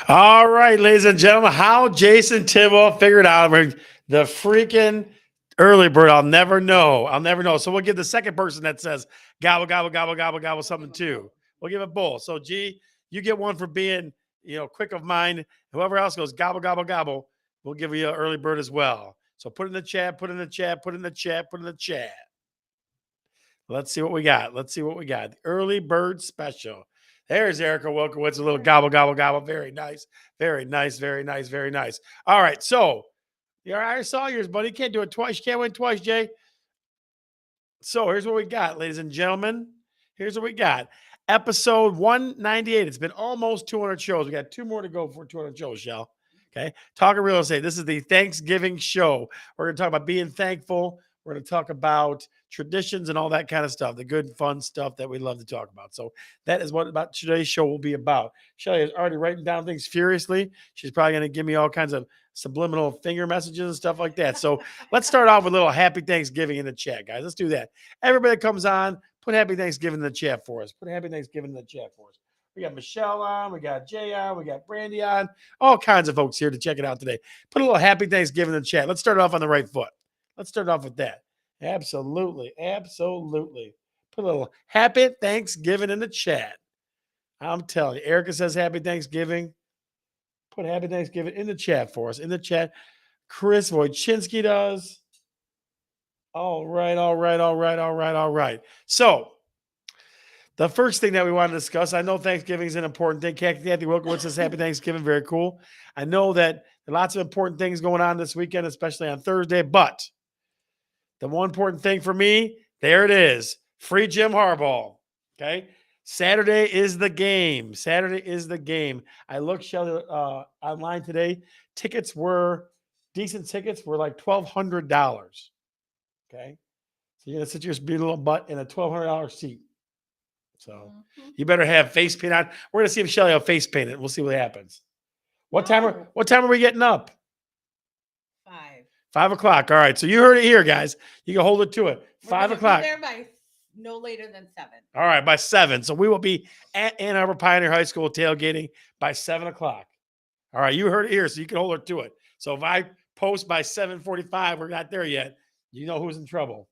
All right, ladies and gentlemen, how Jason Tidwell figured out the freaking early bird. I'll never know. I'll never know. So we'll give the second person that says gobble, gobble, gobble, gobble, gobble something too. We'll give it both. So, G, you get one for being, quick of mind. Whoever else goes gobble, gobble, gobble, we'll give you an early bird as well. So put in the chat, put in the chat, put in the chat, put in the chat. Let's see what we got. Let's see what we got. The early bird special. There's Erica Wilkowitz, a little gobble, gobble, gobble. Very nice. Very nice. Very nice. Very nice. All right. So, I already saw yours, buddy. You can't do it twice. You can't win twice, Jay. So, here's what we got, ladies and gentlemen. Here's what we got. Episode 198. It's been almost 200 shows. We got 2 more to go for 200 shows, Shell. Okay. Talking real estate. This is the Thanksgiving show. We're going to talk about being thankful. We're going to talk about traditions and all that kind of stuff, the good, fun stuff that we love to talk about. So that is what about today's show will be about. Shelly is already writing down things furiously. She's probably going to give me all kinds of subliminal finger messages and stuff like that. So let's start off with a little happy Thanksgiving in the chat, guys. Let's do that. Everybody that comes on, put happy Thanksgiving in the chat for us. Put happy Thanksgiving in the chat for us. We got Michelle on, we got Jay on, we got Brandy on, all kinds of folks here to check it out today. Put a little happy Thanksgiving in the chat. Let's start off on the right foot. Let's start off with that. Absolutely. Absolutely. Put a little happy Thanksgiving in the chat. I'm telling you. Erica says happy Thanksgiving. Put happy Thanksgiving in the chat for us. In the chat. Chris Wojcinski does. All right. All right. All right. All right. All right. So, the first thing that we want to discuss, I know Thanksgiving is an important thing. Kathy Wilkowitz says happy Thanksgiving. Very cool. I know that there are lots of important things going on this weekend, especially on Thursday, but the one important thing for me, there it is. Free Jim Harbaugh. Okay. Saturday is the game. Saturday is the game. I looked, Shelly, online today. Decent tickets were like $1,200. Okay. So you're going to sit your speedy little butt in a $1,200 seat. So you better have face paint on. We're going to see if Shelly will face paint it. We'll see what happens. What time are we getting up? 5 o'clock. All right. So you heard it here, guys. You can hold it to it. 5 o'clock. Be there by no later than 7. All right, by 7. So we will be at Ann Arbor Pioneer High School tailgating by 7 o'clock. All right. You heard it here, so you can hold it to it. So if I post by 7:45, we're not there yet. You know who's in trouble.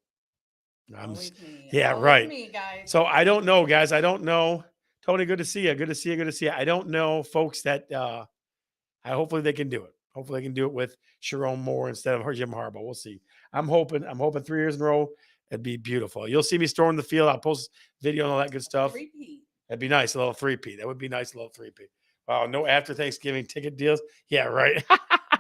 Always me. Yeah, Always right. Me, guys. So I don't know, guys. I don't know. Tony, good to see you. Good to see you. Good to see you. I don't know, folks, that hopefully they can do it. Hopefully they can do it with Sharon Moore instead of Jim Harbaugh. We'll see. I'm hoping 3 years in a row. It'd be beautiful. You'll see me storming the field. I'll post video and all that good stuff. Three-peat. That'd be nice. A little 3P. That would be nice. A little 3P. Wow. No after Thanksgiving ticket deals. Yeah, right.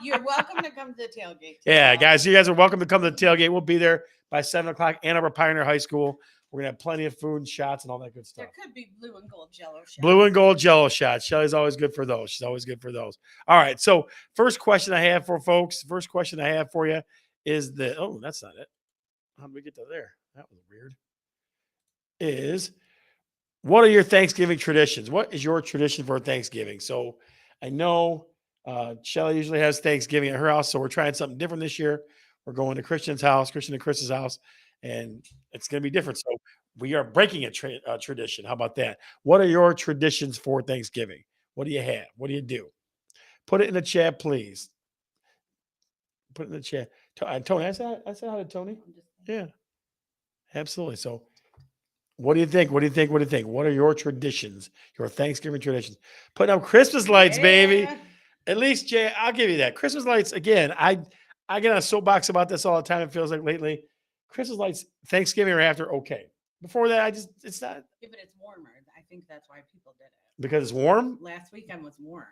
You're welcome to come to the tailgate. Yeah, guys. You guys are welcome to come to the tailgate. We'll be there by 7 o'clock. Ann Arbor Pioneer High School. We're gonna have plenty of food and shots and all that good stuff. There could be blue and gold Jello shots. Blue and gold Jello shots. Shelly's always good for those. She's always good for those. All right. So first question I have for folks. First question I have for you is that's not it. How did we get to there? That was weird. What are your Thanksgiving traditions? What is your tradition for Thanksgiving? So I know Shelly usually has Thanksgiving at her house, so we're trying something different this year. We're going to Christian and Chris's house, and it's going to be different. So we are breaking a tradition. How about that? What are your traditions for Thanksgiving? What do you have? What do you do? Put it in the chat, please. Put it in the chat. Tony, I said hi to Tony. Yeah, absolutely. So what do you think? What do you think? What do you think? What are your traditions, your Thanksgiving traditions? Putting up Christmas lights, baby. At least, Jay, I'll give you that. Christmas lights, again, I get on a soapbox about this all the time, it feels like lately. Christmas lights, Thanksgiving or after, okay. Before that, it's not. Yeah, but it's warmer. I think that's why people did it. Because it's warm? Last weekend was warm.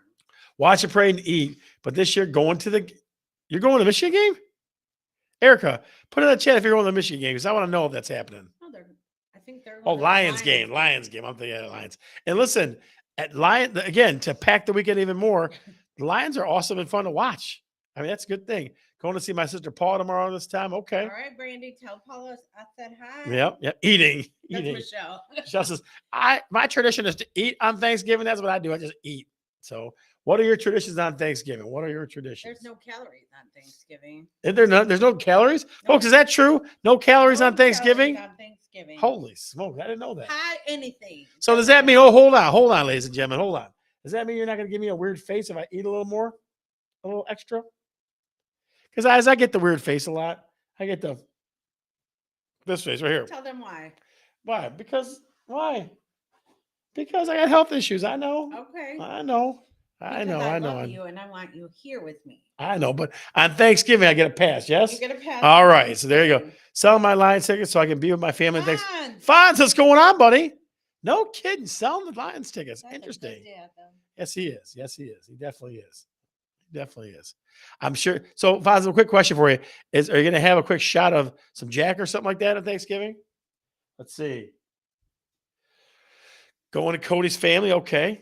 Watch and pray and eat. But this year, you're going to the Michigan game? Erica, put in the chat if you're going to the Michigan game, because I want to know if that's happening. No, I think they're going Lions game. Lions game. I'm thinking of Lions. And listen, at Lions, again, to pack the weekend even more, the Lions are awesome and fun to watch. I mean, that's a good thing. Going to see my sister Paula tomorrow this time. Okay. All right, Brandy, tell Paula I said hi. Yep. Eating. Michelle. Michelle says, my tradition is to eat on Thanksgiving. That's what I do. I just eat. So what are your traditions on Thanksgiving? What are your traditions? There's no calories on Thanksgiving. There's no calories? No. Folks, is that true? No calories on Thanksgiving? Calories on Thanksgiving. Holy smoke. I didn't know that. Hi, anything. So does that mean, hold on, ladies and gentlemen, hold on. Does that mean you're not going to give me a weird face if I eat a little more, a little extra? Because as I get the weird face a lot, I get this face right here. Tell them why. Why? Why? Because I got health issues. I know. Okay. I know. I Because know. I I know. love you and I want you here with me. I know. But on Thanksgiving, I get a pass. Yes. You get a pass. All on right. So there you go. Thanksgiving. Selling my Lions tickets so I can be with my family. Thanks. Fonz, Fonz, what's going on, buddy? No kidding. Selling the Lions tickets. that's a good Interesting. dad, though. Yes, he is. Yes, he is. He definitely is. He definitely is. I'm sure. So, Fonz, a quick question for you: are you going to have a quick shot of some Jack or something like that at Thanksgiving? Let's see. Going to Cody's family. Okay.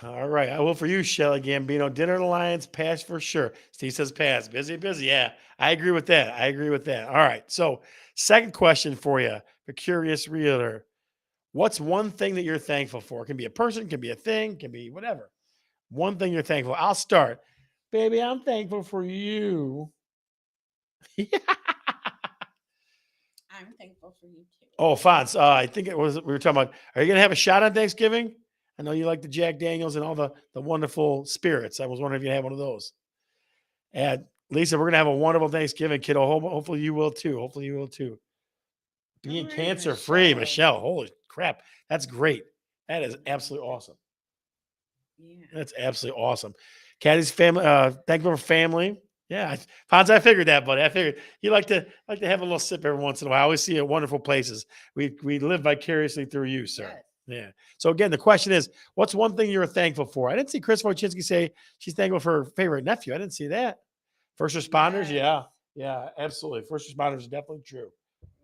All right. I will for you, Shelly Gambino. Dinner at the Lions, pass for sure. Steve says pass. Busy. Yeah, I agree with that. All right. So, second question for you, the curious realtor. What's one thing that you're thankful for? It can be a person, can be a thing, can be whatever. One thing you're thankful. I'll start. Baby, I'm thankful for you. I'm thankful for you too. Oh, Fonz, I think it was we were talking about. Are you going to have a shot on Thanksgiving? I know you like the Jack Daniels and all the wonderful spirits. I was wondering if you have one of those. And Lisa, we're going to have a wonderful Thanksgiving, kiddo. Hopefully you will too. Being All right, cancer free, Michelle. Michelle. Holy crap. That's great. That is absolutely awesome. Yeah. That's absolutely awesome. Caddy's family, thankful for family. Yeah, Fonz, I figured that, buddy. I figured you like to have a little sip every once in a while. I always see you at wonderful places. We live vicariously through you, sir. Yes. Yeah. So again, the question is, what's one thing you're thankful for? I didn't see Chris Wojcinski say she's thankful for her favorite nephew. I didn't see that. First responders, Yes. yeah, absolutely. First responders is definitely true.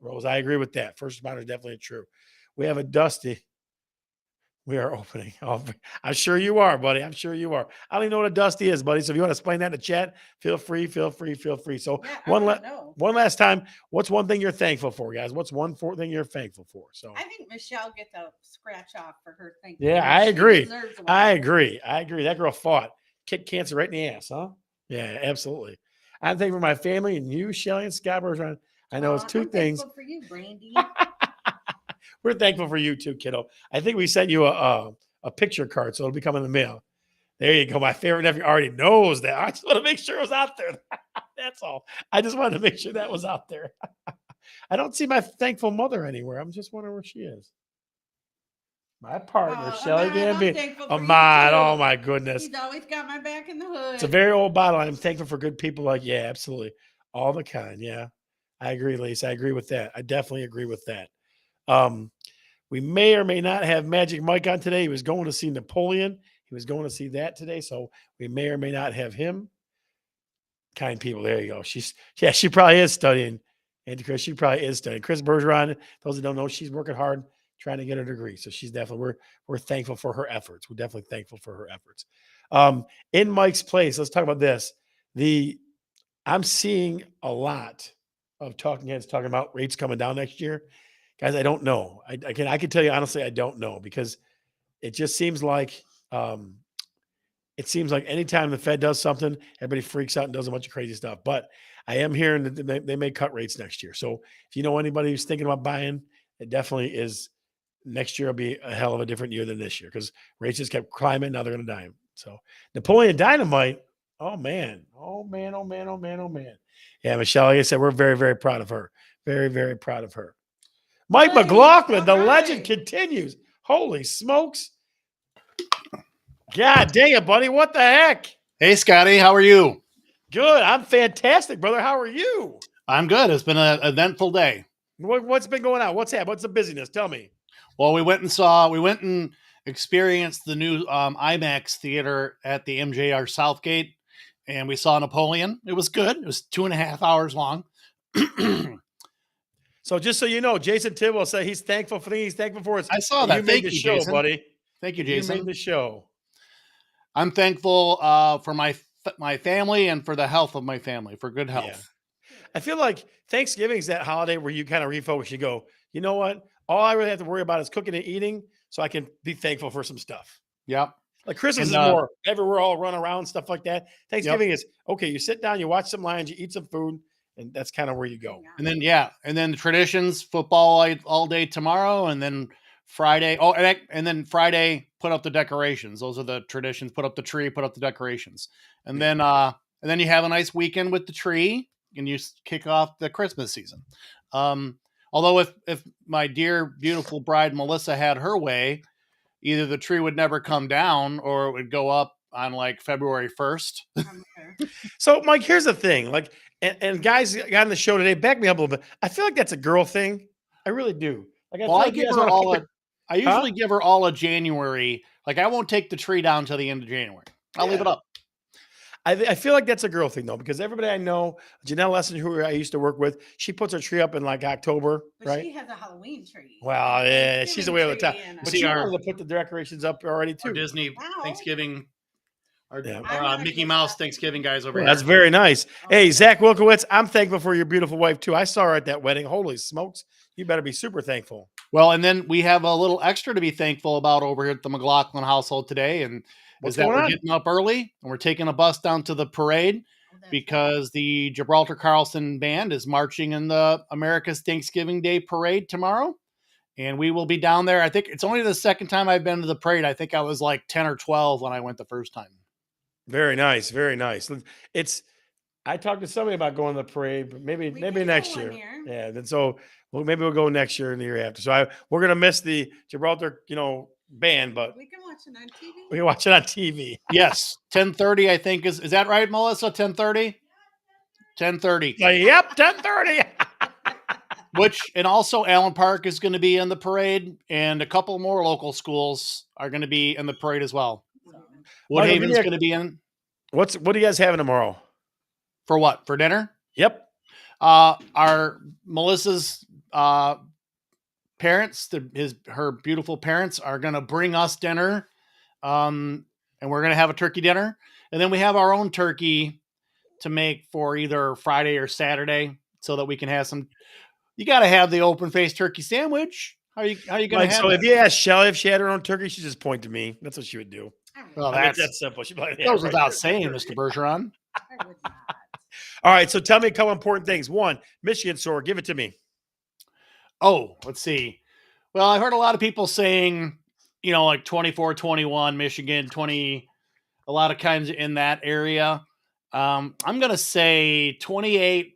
Rose, I agree with that. First responders definitely true. We have a Dusty. We are opening. I'm sure you are, buddy. I'm sure you are. I don't even know what a dusty is, buddy. So if you want to explain that in the chat, feel free. So Yeah, one last time, what's one thing you're thankful for, guys? What's thing you're thankful for? So I think Michelle gets a scratch off for her thankfulness. yeah, I She agree. deserves one. I agree. That girl fought, kicked cancer right in the ass, huh? Yeah, absolutely. I'm thankful for my family and you, Shelly and Scott Bergeron. I know it's two I'm things. thankful for you, Brandy. We're thankful for you too, kiddo. I think we sent you a picture card, so it'll be coming in the mail. There you go. My favorite nephew already knows that. I just want to make sure it was out there. That's all. I just wanted to make sure that was out there. I don't see my thankful mother anywhere. I'm just wondering where she is. My partner, Shelly Gambino. Ahmad, oh my goodness. He's always got my back in the hood. It's a very old bottle. I'm thankful for good people like, yeah, absolutely. All the kind. Yeah. I agree, Lisa. I agree with that. I definitely agree with that. We may or may not have Magic Mike on today. He was going to see Napoleon. He was going to see that today. So we may or may not have him. Kind people. There you go. She probably is studying. And Chris, she probably is studying. Chris Bergeron, those that don't know, she's working hard trying to get her degree. So she's definitely, we're thankful for her efforts. We're definitely thankful for her efforts. In Mike's place, let's talk about this. I'm seeing a lot of talking heads talking about rates coming down next year. Guys, I don't know. I can tell you honestly, I don't know, because it just seems like anytime the Fed does something, everybody freaks out and does a bunch of crazy stuff. But I am hearing that they may cut rates next year. So if you know anybody who's thinking about buying, it definitely is. Next year will be a hell of a different year than this year, because rates just kept climbing. Now they're going to dime. So Napoleon Dynamite. Oh man. Yeah, Michelle, like I said, we're very, very proud of her. Very, very proud of her. Mike McLaughlin, the legend continues. Holy smokes. God dang it, buddy. What the heck? Hey, Scotty, how are you? Good. I'm fantastic, brother. How are you? I'm good. It's been an eventful day. What's been going on? What's happened? What's the busyness? Tell me. Well, we went and experienced the new IMAX theater at the MJR Southgate, and we saw Napoleon. It was good. It was 2.5 hours long. So just so you know, Jason Tidwell said he's thankful for things. He's thankful for us. I saw that. Thank you, show, Jason. buddy. Thank you, Jason. You made the show. I'm thankful for my family and for the health of my family, for good health. Yeah. I feel like Thanksgiving is that holiday where you kind of refocus. You go, you know what? All I really have to worry about is cooking and eating, so I can be thankful for some stuff. Yep. Like Christmas is more everywhere, all run around, stuff like that. Thanksgiving is, okay, you sit down, you watch some Lions, you eat some food, and that's kind of where you go. And then the traditions, football all day tomorrow, and then Friday. Oh, and then Friday, put up the decorations. Those are the traditions. Put up the tree, put up the decorations, and then you have a nice weekend with the tree, and you kick off the Christmas season. Um, Although if my dear beautiful bride Melissa had her way, either the tree would never come down or it would go up on like February 1st. So, Mike, here's the thing. Like, and guys got on the show today, back me up a little bit. I feel like that's a girl thing. I really do. Like, I Well, feel I like you give guys her want to all put I usually give her all of January. Like I won't take the tree down till the end of January. I'll leave it up. I feel like that's a girl thing though, because everybody I know, Janelle Lesson, who I used to work with, she puts her tree up in like October, But right? she has a Halloween tree. Well, and a yeah, she's Thanksgiving away all the time. tree and a- But See, she our- wanted to put the decorations up already Our too. Disney Wow. Thanksgiving, our Yeah. I'm gonna Mickey get Mouse that. Thanksgiving guys over Well, here. that's very nice. Oh, Hey, yeah. Zach Wilkowitz, I'm thankful for your beautiful wife too. I saw her at that wedding. Holy smokes. You better be super thankful. Well, and then we have a little extra to be thankful about over here at the McLaughlin household today, and What's is that going we're on? getting up early and we're taking a bus down to the parade Oh, that's because the Gibraltar Carlson band is marching in the America's Thanksgiving Day parade tomorrow. And we will be down there. I think it's only the second time I've been to the parade. I think I was like 10 or 12 when I went the first time. Very nice. Very nice. I talked to somebody about going to the parade, but maybe We maybe can go next one year. year. Yeah. Then so maybe we'll go next year and the year after. So we're gonna miss the Gibraltar, band, but We can watch it on TV. we can watch it on TV. Yes, 10:30 I think is that right, Melissa? 10:30? 10:30. Yep, 10:30. And also Allen Park is going to be in the parade, and a couple more local schools are going to be in the parade as well. Michael, Woodhaven's going to be in what do you guys having tomorrow? for what? For dinner? Yep. Our Melissa's parents, her beautiful parents, are going to bring us dinner, and we're going to have a turkey dinner, and then we have our own turkey to make for either Friday or Saturday, so that we can have some. You got to have the open faced turkey sandwich. How are you going to have So that? if you ask Shelly if she had her own turkey, she'd just point to me. That's what she would do. Well, I mean, that's that's simple. She'd be like, goes right without there. saying, Mr. Bergeron. I would not. All right. So tell me a couple important things. One, Michigan sore. Give it to me. Oh, let's see. Well, I've heard a lot of people saying, like 24-21, Michigan, 20, a lot of kinds in that area. I'm going to say 28-20.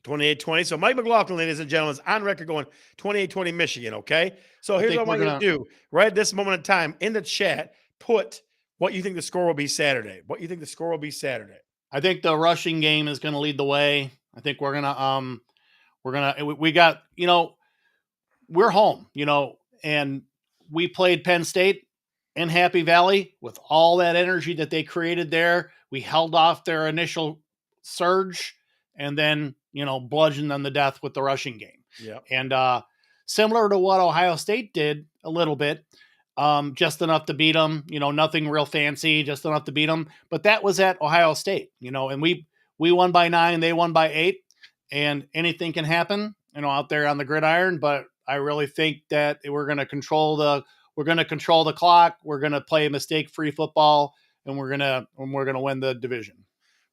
28-20. So Mike McLaughlin, ladies and gentlemen, is on record going 28-20 Michigan. Okay. So here's think what I want we're you to do right at this moment in time in the chat. Put what you think the score will be Saturday. What you think the score will be Saturday. I think the rushing game is going to lead the way. I think we got, we're home, and we played Penn State in Happy Valley with all that energy that they created there. We held off their initial surge and then, bludgeoned them to death with the rushing game. Yeah. And similar to what Ohio State did a little bit, just enough to beat them, nothing real fancy, just enough to beat them. But that was at Ohio State, and we won by 9, they won by 8, and anything can happen, out there on the gridiron. But I really think that we're going to control the clock. We're going to play mistake-free football, and we're going to win the division.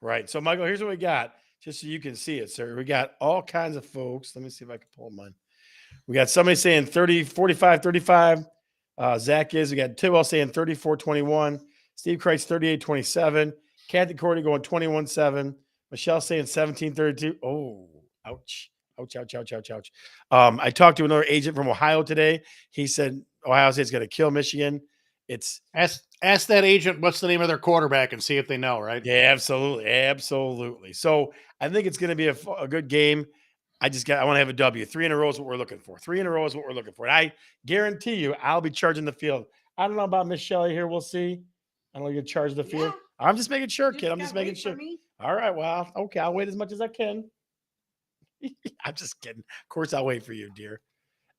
Right. So Michael, here's what we got. Just so you can see it, sir. We got all kinds of folks. Let me see if I can pull mine. We got somebody saying 30, 45, 35. Zach is. We got Tidwell saying 34-21. Steve Kreitz 38-27. Kathy Cordy going 21-7. Michelle saying 17-32. Oh, ouch. Ouch, ouch, ouch, ouch, ouch. I talked to another agent from Ohio today. He said Ohio State's going to kill Michigan. Ask that agent what's the name of their quarterback and see if they know, right? Yeah, absolutely. Absolutely. So I think it's going to be a good game. I want to have a W. 3 in a row is what we're looking for. 3 in a row is what we're looking for. And I guarantee you, I'll be charging the field. I don't know about Miss Shelley here. We'll see. I don't know, you charge the field. Yeah. I'm just making sure, kid. I'm just gotta making wait sure. for me. All right. Well, okay. I'll wait as much as I can. I'm just kidding. Of course, I'll wait for you, dear.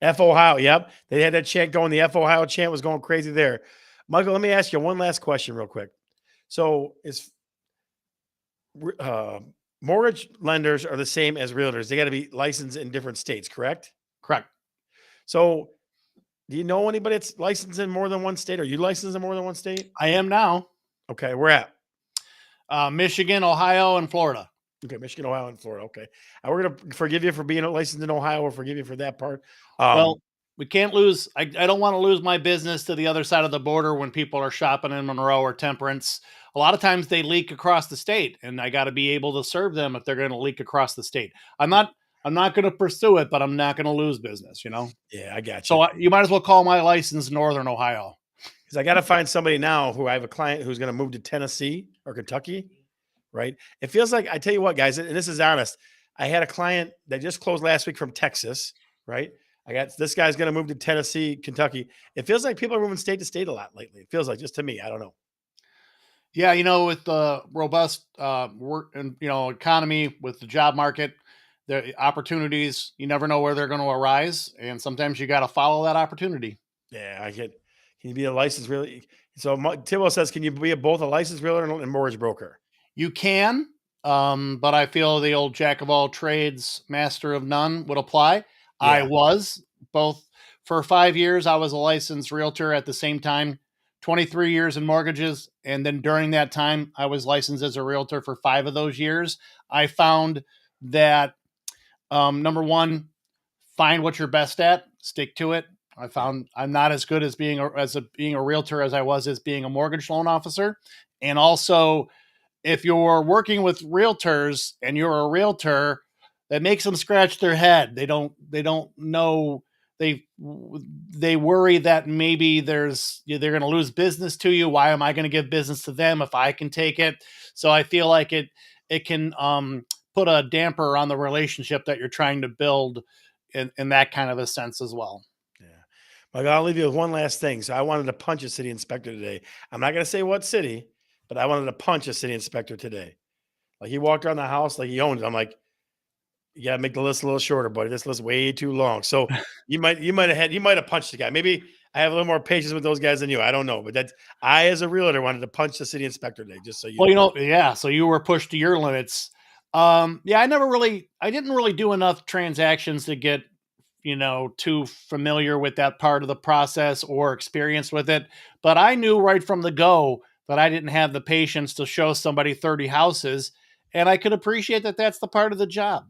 F Ohio. Yep. They had that chant going. The F Ohio chant was going crazy there. Michael, let me ask you one last question real quick. So is mortgage lenders are the same as realtors. They got to be licensed in different states, correct? Correct. So do you know anybody that's licensed in more than one state? Are you licensed in more than one state? I am now. Okay, we're at. Michigan, Ohio, and Florida. Okay, Michigan, Ohio, and Florida. Okay, and we're gonna forgive you for being licensed in Ohio. We'll forgive you for that part. Well, we can't lose. I don't want to lose my business to the other side of the border when people are shopping in Monroe or Temperance. A lot of times they leak across the state, and I got to be able to serve them if they're going to leak across the state. I'm not. I'm not going to pursue it, but I'm not going to lose business. Yeah, I got So you. you might as well call my license Northern Ohio. Because I got to find somebody now who I have a client who's going to move to Tennessee or Kentucky. Right? It feels like I tell you what, guys, and this is honest. I had a client that just closed last week from Texas. Right? I got this guy's going to move to Tennessee, Kentucky. It feels like people are moving state to state a lot lately. It feels like just to me. I don't know. Yeah, with the robust work and economy, with the job market, the opportunities, you never know where they're going to arise, and sometimes you got to follow that opportunity. Yeah, I get. Can you be a licensed really? So Tibble says, can you be both a licensed realtor and mortgage broker? You can, but I feel the old jack of all trades, master of none would apply. I Yeah. was both for 5 years. I was a licensed realtor at the same time, 23 years in mortgages. And then during that time, I was licensed as a realtor for 5 of those years. I found that number one, find what you're best at, stick to it. I found I'm not as good as being a realtor as I was as being a mortgage loan officer. And also, if you're working with realtors and you're a realtor, that makes them scratch their head. They don't know. They worry that maybe they're going to lose business to you. Why am I going to give business to them if I can take it? So I feel like it can put a damper on the relationship that you're trying to build in that kind of a sense as well. Yeah. But I'll leave you with one last thing. So I wanted to punch a city inspector today. I'm not going to say what city, but I wanted to punch a city inspector today. Like he walked around the house like he owned it. I'm like, you got to make the list a little shorter, buddy. This list way too long. So you might have punched the guy. Maybe I have a little more patience with those guys than you. I don't know, but I as a realtor wanted to punch the city inspector today, just so you Well, know. yeah. So you were pushed to your limits. Yeah, I didn't really do enough transactions to get, too familiar with that part of the process or experienced with it. But I knew right from the go that I didn't have the patience to show somebody 30 houses. And I could appreciate that that's the part of the job.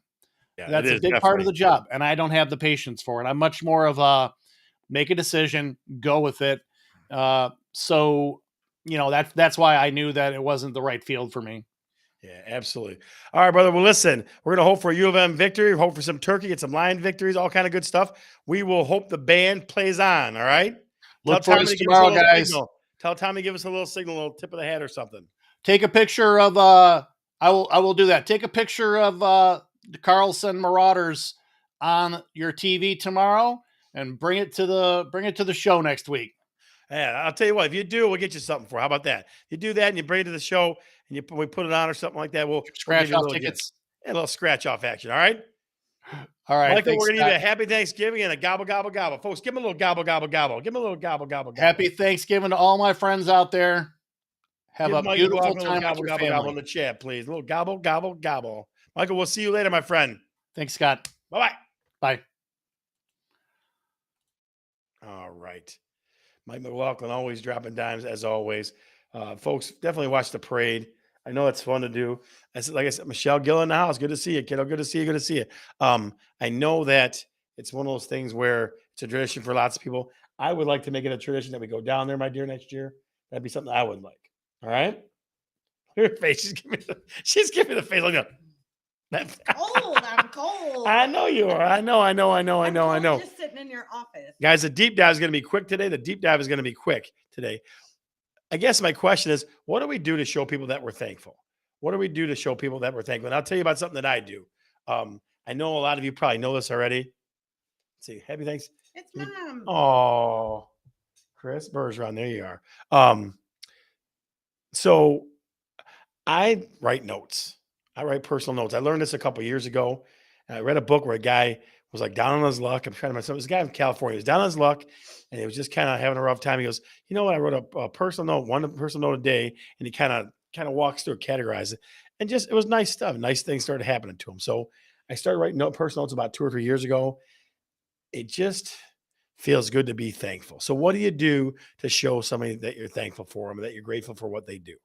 Yeah, it That's a is big part of definitely. the job. And I don't have the patience for it. I'm much more of a make a decision, go with it. So, that's why I knew that it wasn't the right field for me. Yeah, absolutely. All right, brother. Well, listen, we're gonna hope for a U of M victory, hope for some turkey, get some Lion victories, all kind of good stuff. We will hope the band plays on. All right. Tell Look for Tommy us to give us a tomorrow, little guys. signal. Tell Tommy to give us a little signal, a little tip of the hat or something. Take a picture of I will do that. Take a picture of the Carlson Marauders on your TV tomorrow and bring it to the show next week. Yeah, I'll tell you what. If you do, we'll get you something for. How about that? You do that and you bring it to the show and we put it on or something like that. We'll give Scratch you a off little gift, tickets. a little scratch off action. All right, All right. Michael. Thanks, We're gonna give Scott. you a happy Thanksgiving and a gobble gobble gobble, folks. Give him a little gobble gobble gobble. Give him a little gobble gobble gobble. Happy Thanksgiving to all my friends out there. Have Give a Michael beautiful Dawson a little time with gobble your gobble gobble in family. the chat, please. A little gobble gobble gobble. Michael, we'll see you later, my friend. Thanks, Scott. Bye bye. Bye. All right. Mike McLaughlin always dropping dimes as always. Folks, definitely watch the parade. I know it's fun to do. Like I said, Michelle Gill in the house. Good to see you, kiddo. Good to see you. Good to see you. I know that it's one of those things where it's a tradition for lots of people. I would like to make it a tradition that we go down there, my dear, next year. That'd be something I would like. All right. Her face. She's giving me the face. Look at Cold. I'm cold. I know you are. I know. I'm cold just sitting in your office. Guys, the deep dive is going to be quick today. The deep dive is going to be quick today. I guess my question is, what do we do to show people that we're thankful? What do we do to show people that we're thankful? And I'll tell you about something that I do. I know a lot of you probably know this already. Let's see. Happy thanks. It's Mom. Oh, Chris Bergeron. There you are. So I write notes. I write personal notes. I learned this a couple years ago. And I read a book where a guy was like down on his luck. I'm trying to myself. This guy from California. He was down on his luck and he was just kind of having a rough time. He goes, you know what? I wrote a personal note, one personal note a day, and he kind of walks through, categorize it, and just it was nice stuff. Nice things started happening to him. So I started writing personal notes about 2 or 3 years ago. It just feels good to be thankful. So what do you do to show somebody that you're thankful for them, that you're grateful for what they do?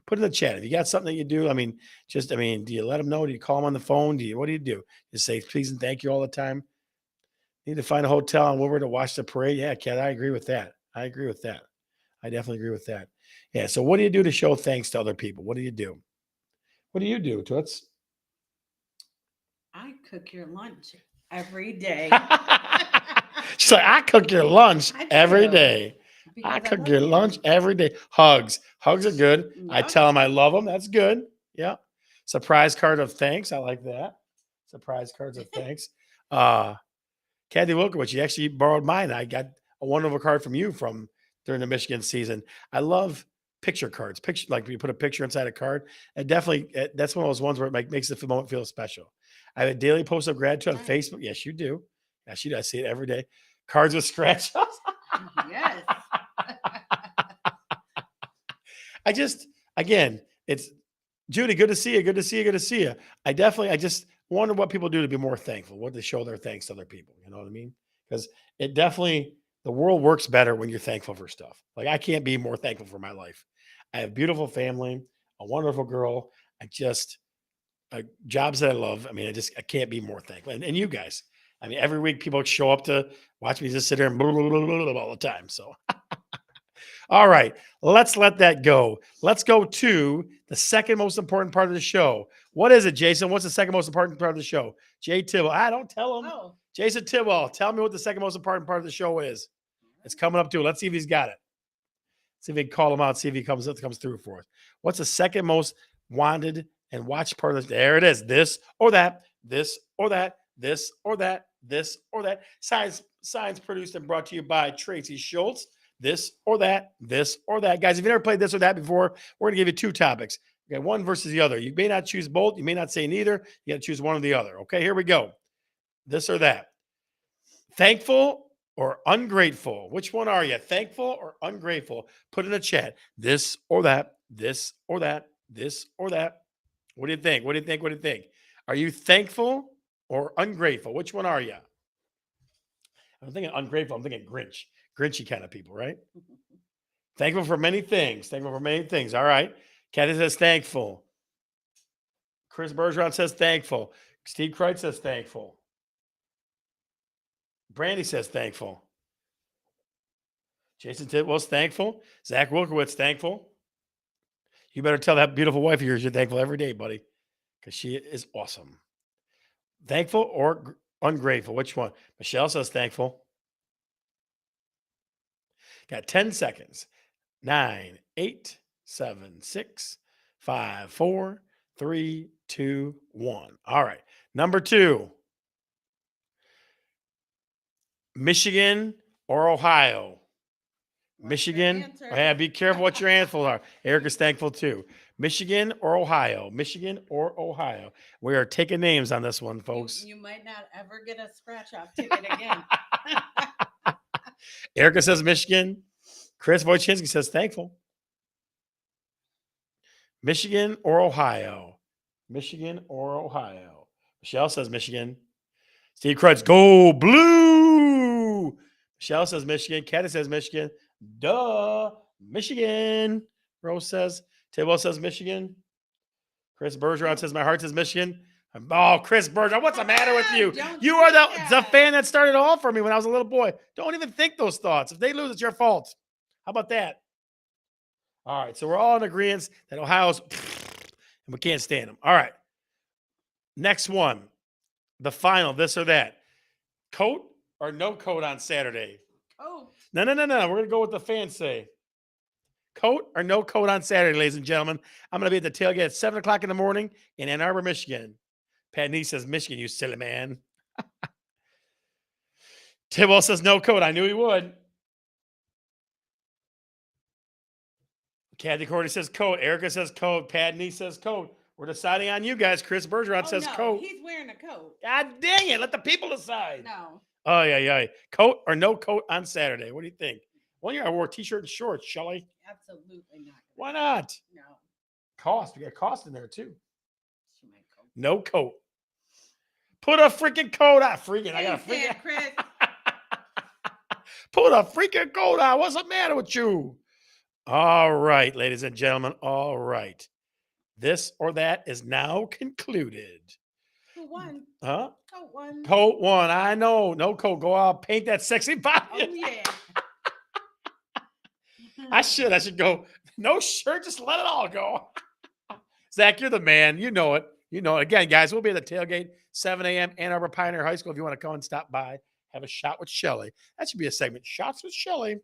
Put in the chat. If you got something that you do, I mean, do you let them know? Do you call them on the phone? What do you do? You say please and thank you all the time? Need to find a hotel and over to watch the parade. Yeah, Kat, I agree with that. I definitely agree with that. Yeah. So what do you do to show thanks to other people? What do you do? What do you do, Toots? I cook your lunch every day. She's like, I cook your lunch I every do, day. because I cook love your you. lunch every day. Hugs. Hugs are good. I Yep. tell them I love them. That's good. Yeah. Surprise card of thanks. I like that. Surprise cards of thanks. Kathy Wilkowicz, you actually borrowed mine. I got a wonderful card from you from during the Michigan season. I love picture cards. Picture, like you put a picture inside a card. And definitely, that's one of those ones where it makes the moment feel special. I have a daily post of gratitude on Nice. Facebook. Yes, you do. Yes, you do. I see it every day. Cards with scratch offs. Yes. I just, again, it's Judy. Good to see you. Good to see you. Good to see you. I just wonder what people do to be more thankful, what to show their thanks to other people. You know what I mean? Because the world works better when you're thankful for stuff. Like I can't be more thankful for my life. I have a beautiful family, a wonderful girl. Jobs that I love. I mean, I can't be more thankful. And you guys, I mean, every week people show up to watch me just sit there and blah, blah, blah, blah, blah, all the time. So, all right, let's let that go. Let's go to the second most important part of the show. What is it, Jason? What's the second most important part of the show? Jay Tibble. Don't tell him. Oh, Jason Tibble, tell me what the second most important part of the show is. It's coming up to it. Let's see if he's got it. See if we can call him out. See if he comes through for us. What's the second most wanted and watched part of the? There it is. This or that. This or that. This or that. This or that. Signs produced and brought to you by Tracy Schultz. This or that. This or that. Guys, if you've never played this or that before, we're going to give you two topics. Okay, one versus the other. You may not choose both. You may not say neither. You got to choose one or the other. Okay, here we go. This or that. Thankful or ungrateful? Which one are you? Thankful or ungrateful? Put in the chat. This or that. This or that. This or that. What do you think? What do you think? What do you think? Are you thankful or ungrateful? Which one are you? I'm thinking ungrateful. I'm thinking Grinch. Grinchy kind of people, right? Thankful for many things. Thankful for many things. All right. Kathy says thankful. Chris Bergeron says thankful. Steve Kreitz says thankful. Brandy says thankful. Jason Tidwell's thankful. Zach Wilkowitz thankful. You better tell that beautiful wife of yours you're thankful every day, buddy, because she is awesome. Thankful or ungrateful? Which one? Michelle says thankful. Got 10 seconds. 9, 8, 7, 6, 5, 4, 3, 2, 1. All right. Number 2. Michigan or Ohio? Michigan. Yeah, be careful what your answers are. Erica's thankful too. Michigan or Ohio? Michigan or Ohio? We are taking names on this one, folks. You might not ever get a scratch off ticket again. Erica says Michigan. Chris Wojcinski says thankful. Michigan or Ohio? Michigan or Ohio? Michelle says Michigan. Steve Kreitz, go blue. Michelle says Michigan. Kathy says Michigan. Duh. Michigan. Rose says. Tidwell says Michigan. Chris Bergeron says my heart says Michigan. Oh, Chris Bergeron, what's the matter with you? You are the fan that started it all for me when I was a little boy. Don't even think those thoughts. If they lose, it's your fault. How about that? All right, so we're all in agreement that Ohio's and we can't stand them. All right. Next one. The final, this or that. Coat or no coat on Saturday? Oh. No. We're going to go with the fans say. Coat or no coat on Saturday, ladies and gentlemen. I'm going to be at the tailgate at 7 o'clock in the morning in Ann Arbor, Michigan. Pat Nee says, Michigan, you silly man. Tidwell says no coat. I knew he would. Kathy Cordy says coat. Erica says coat. Pat Nee says coat. We're deciding on you guys. Chris Bergeron says coat. He's wearing a coat. God dang it. Let the people decide. No. Oh, yeah. Coat or no coat on Saturday? What do you think? One year I wore a t-shirt and shorts, Shelly. Absolutely not. Why not? No. Cost. We got cost in there too. She might coat. No coat. Put a freaking coat on. I got a freaking. Chris. Put a freaking coat on. What's the matter with you? All right, ladies and gentlemen. All right. This or that is now concluded. Who won? Huh? Coat won. Coat one. I know. No coat. Go out. Paint that sexy body. Oh yeah. I should go. No shirt. Just let it all go. Zach, you're the man. You know it. You know it. Again, guys, we'll be at the tailgate, 7 a.m. Ann Arbor Pioneer High School. If you want to come and stop by, have a shot with Shelly. That should be a segment. Shots with Shelly.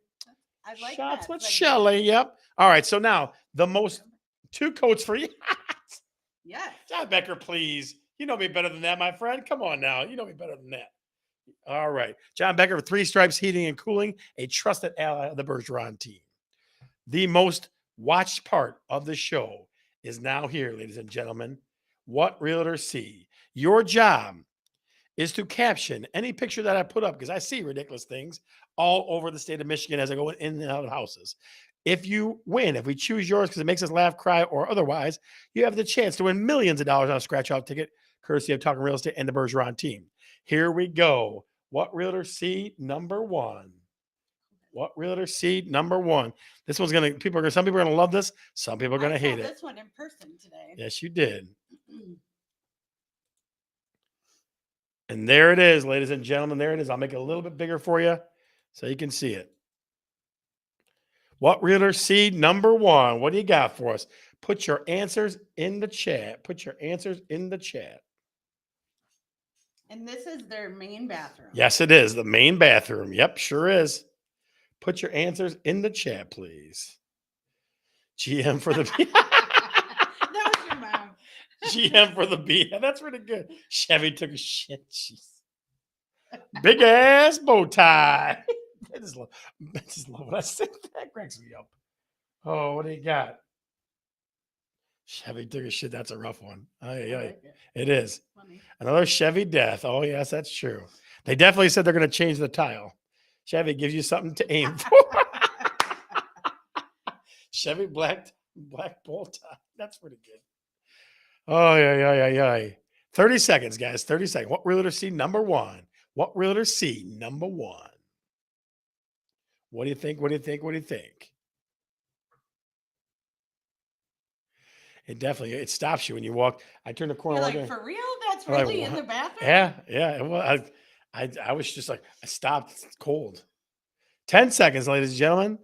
I like Shots that with segment. Shelly. Yep. All right. So now the most 2 coats for you. Yes. John Becker, please. You know me better than that, my friend. Come on now. You know me better than that. All right. John Becker for 3 Stripes Heating and Cooling, a trusted ally of the Bergeron team. The most watched part of the show is now here, ladies and gentlemen. What realtors see. Your job is to caption any picture that I put up because I see ridiculous things all over the state of Michigan as I go in and out of houses. If you win, if we choose yours because it makes us laugh, cry, or otherwise, you have the chance to win millions of dollars on a scratch-off ticket, courtesy of Talkin Real Estate and the Bergeron team. Here we go. What realtor seed number 1? What realtor seed number 1? This one's gonna. Some people are gonna love this. Some people are gonna I hate saw it. this one in person today. Yes, you did. And there it is, ladies and gentlemen. There it is. I'll make it a little bit bigger for you so you can see it. What realtor seed number 1? What do you got for us? Put your answers in the chat. Put your answers in the chat. And this is their main bathroom. Yes, it is. The main bathroom. Yep, sure is. Put your answers in the chat, please. GM for the That was your mom. GM for the B. That's pretty good. Chevy took a shit. Jeez. Big ass bow tie. I just love when I say that cracks me up. Oh, what do you got? Chevy took a shit. That's a rough one. I Ay, ay. like it. It is. Funny. Another Chevy death. Oh, yes, that's true. They definitely said they're going to change the tile. Chevy gives you something to aim for. Chevy black bow tie. That's pretty good. Oh, yeah. 30 seconds, guys. 30 seconds. What realtor see number 1? What realtor see number 1? What do you think? What do you think? What do you think? It definitely it stops you when you walk. I turn the corner. You're right like, there. for real? That's I'm like, really in what? the bathroom? Yeah. Well, I was just like, I stopped. It's cold. 10 seconds, ladies and gentlemen.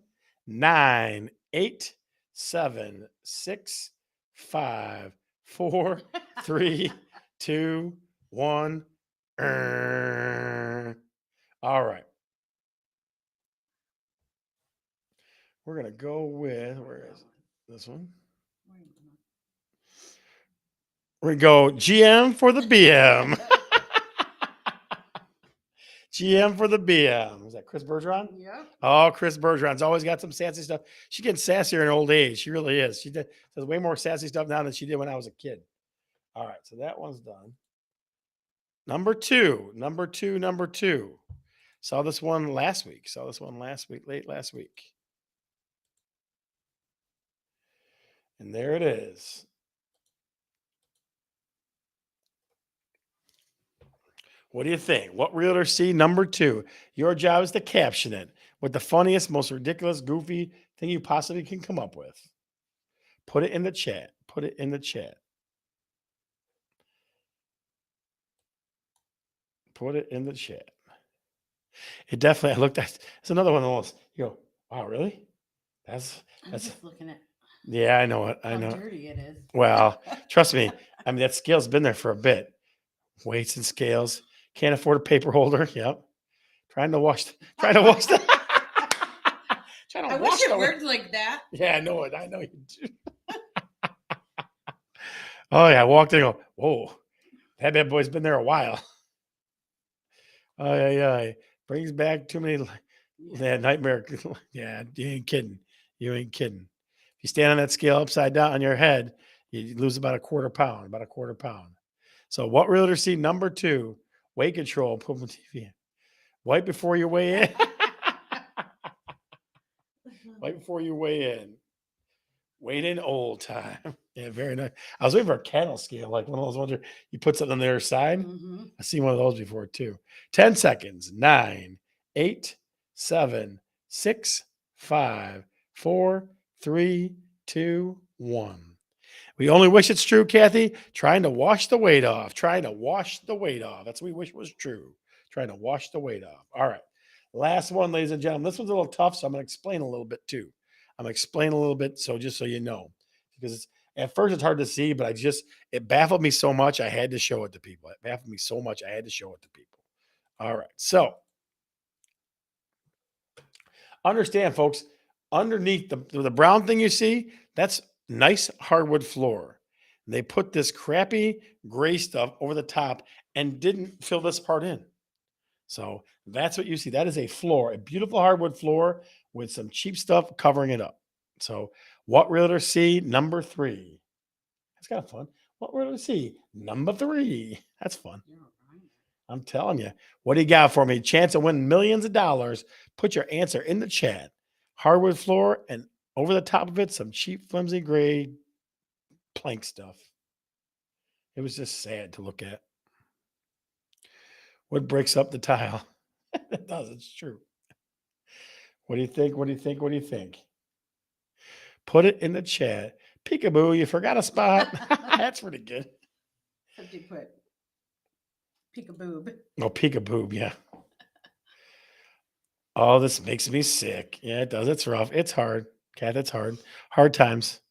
9, 8, 7, 6, 5, 4, 3, 2, 1. All right. We're going to go with, where is it? This one? We're going to go GM for the BM. GM for the BM. Was that Chris Bergeron? Yep. Oh, Chris Bergeron's always got some sassy stuff. She's getting sassier in old age. She really is. She does way more sassy stuff now than she did when I was a kid. All right, so that one's done. Number two. Saw this one last week. Late last week. And there it is. What do you think? What realtor see number 2? Your job is to caption it with the funniest, most ridiculous, goofy thing you possibly can come up with. Put it in the chat. Put it in the chat. Put it in the chat. It definitely, I looked at, it's another one of those. You go, wow, really? I'm just looking at Yeah, I know it. I how know. dirty it is. Well, trust me. I mean, that scale's been there for a bit. Weights and scales. Can't afford a paper holder. Yep. Trying to wash. Trying to wash. I wish it worked like that. Yeah, I know it. I know you do. Oh yeah, I walked in and go, whoa, that bad boy's been there a while. Oh yeah. Brings back too many nightmare. Yeah, you ain't kidding. You ain't kidding. If you stand on that scale upside down on your head, you lose about a quarter pound. So what realtor see number 2? Weight control. Put on TV. Right before you weigh in. Right before you weigh in. Wait in old time. Yeah, very nice. I was waiting for a cattle scale, like one of those ones where you put something on the other side. Mm-hmm. I've seen one of those before too. 10 seconds. 9, 8, 7, 6, 5, 4, 3, 2, 1. We only wish it's true, Kathy. Trying to wash the weight off. Trying to wash the weight off. That's what we wish was true. Trying to wash the weight off. All right. Last one, ladies and gentlemen. This one's a little tough, so I'm going to explain a little bit too. I'm going to explain a little bit, so just so you know, because at first it's hard to see, but it baffled me so much, I had to show it to people. It baffled me so much, I had to show it to people. All right. So understand, folks, underneath the brown thing you see, that's nice hardwood floor. They put this crappy gray stuff over the top and didn't fill this part in. So that's what you see. That is a floor, a beautiful hardwood floor with some cheap stuff covering it up. So what realtor see? Number 3. That's kind of fun. What realtor see? Number 3. That's fun. I'm telling you. What do you got for me? Chance to win millions of dollars. Put your answer in the chat. Hardwood floor and over the top of it, some cheap, flimsy gray plank stuff. It was just sad to look at. What breaks up the tile? It does. It's true. What do you think? What do you think? What do you think? Put it in the chat. Peekaboo, you forgot a spot. That's pretty good. Except you put peekaboob. Oh, peekaboo, yeah. Oh, this makes me sick. Yeah, it does. It's rough. It's hard. Kat, it's hard. Hard times.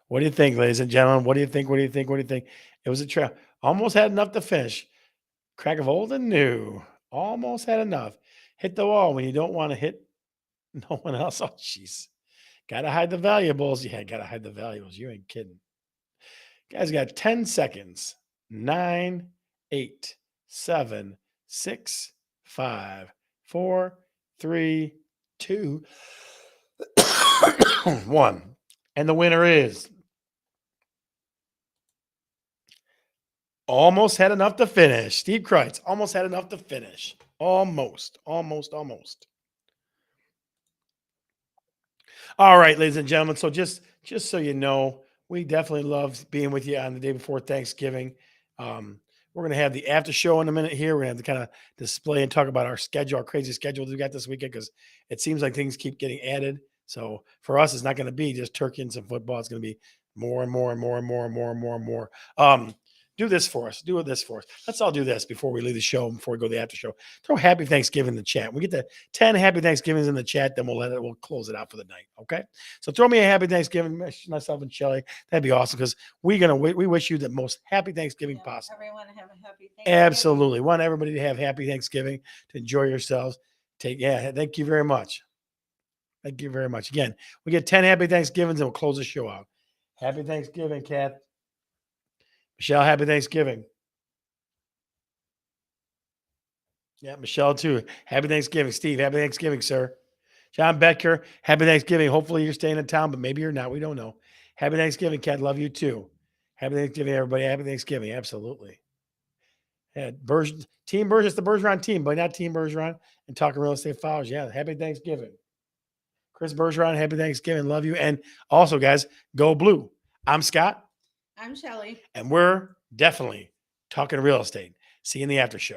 What do you think, ladies and gentlemen? What do you think? What do you think? What do you think? It was a trap. Almost had enough to finish. Crack of old and new. Almost had enough. Hit the wall when you don't want to hit no one else. Oh, jeez. Gotta hide the valuables. Yeah, gotta hide the valuables. You ain't kidding. Guys, got 10 seconds. 9, 8, 7, 6, 5, 4, 3, 2, 1. And the winner is almost had enough to finish. Steve Kreitz almost had enough to finish. Almost. All right, ladies and gentlemen. So just so you know, we definitely love being with you on the day before Thanksgiving. We're going to have the after show in a minute here. We're going to have to kind of display and talk about our schedule, our crazy schedule that we got this weekend, because it seems like things keep getting added. So for us, it's not going to be just turkey and some football. It's going to be more and more and more and more and more and more and more. Do this for us. Do this for us. Let's all do this before we leave the show, before we go to the after show. Throw happy Thanksgiving in the chat. We get to 10 happy Thanksgivings in the chat, then we'll close it out for the night. Okay. So throw me a happy Thanksgiving, myself and Shelly. That'd be awesome, because we wish you the most happy Thanksgiving possible. Everyone have a happy Thanksgiving. Absolutely. Want everybody to have happy Thanksgiving, to enjoy yourselves. Thank you very much. Thank you very much. Again, we get 10 happy Thanksgivings and we'll close the show out. Happy Thanksgiving, Kath. Michelle, happy Thanksgiving. Yeah, Michelle too. Happy Thanksgiving. Steve, happy Thanksgiving, sir. John Becker, happy Thanksgiving. Hopefully you're staying in town, but maybe you're not. We don't know. Happy Thanksgiving, Kat. Love you too. Happy Thanksgiving, everybody. Happy Thanksgiving. Absolutely. Yeah, Team Bergeron, the Bergeron team, but not Team Bergeron and Talking Real Estate Followers. Yeah, happy Thanksgiving. Chris Bergeron, happy Thanksgiving. Love you. And also, guys, go blue. I'm Scott. I'm Shelly. And we're definitely talking real estate. See you in the after show.